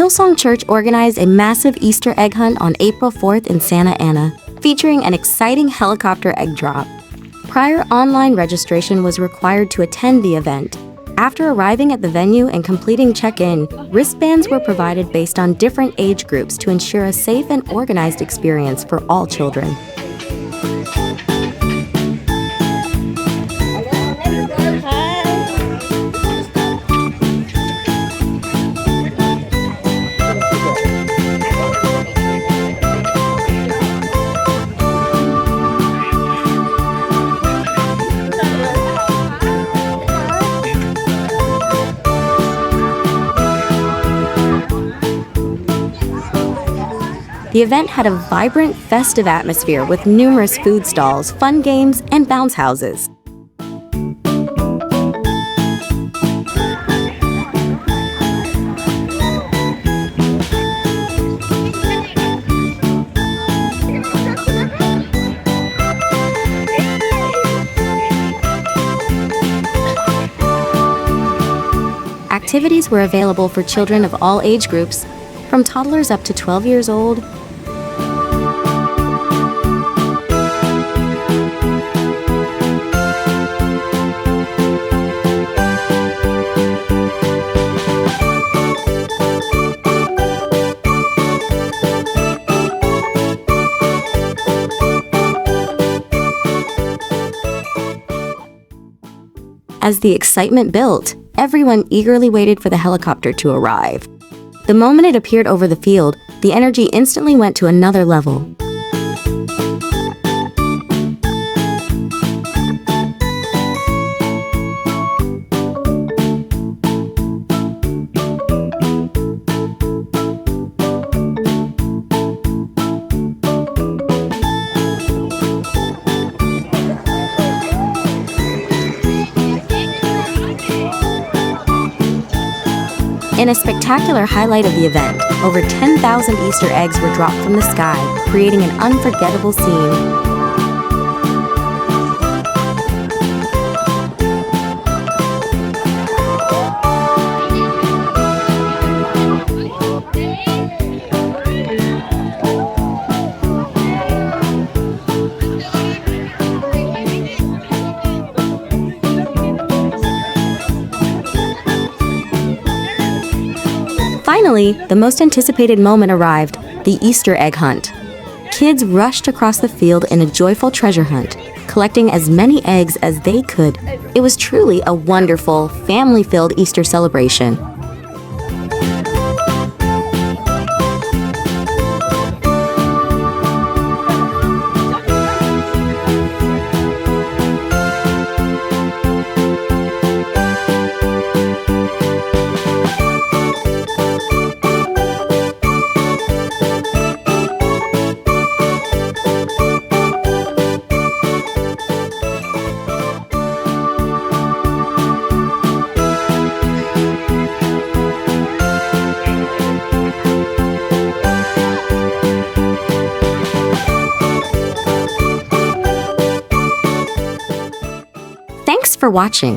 Hillsong Church organized a massive Easter egg hunt on April 4th in Santa Ana, featuring an exciting helicopter egg drop. Prior online registration was required to attend the event. After arriving at the venue and completing check-in, wristbands were provided based on different age groups to ensure a safe and organized experience for all children. The event had a vibrant, festive atmosphere with numerous food stalls, fun games, and bounce houses. Activities were available for children of all age groups, from toddlers up to 12 years old. As the excitement built, everyone eagerly waited for the helicopter to arrive. The moment it appeared over the field, the energy instantly went to another level. In a spectacular highlight of the event, over 10,000 Easter eggs were dropped from the sky, creating an unforgettable scene. Finally, the most anticipated moment arrived, the Easter egg hunt. Kids rushed across the field in a joyful treasure hunt, collecting as many eggs as they could. It was truly a wonderful, family-filled Easter celebration. Thanks for watching.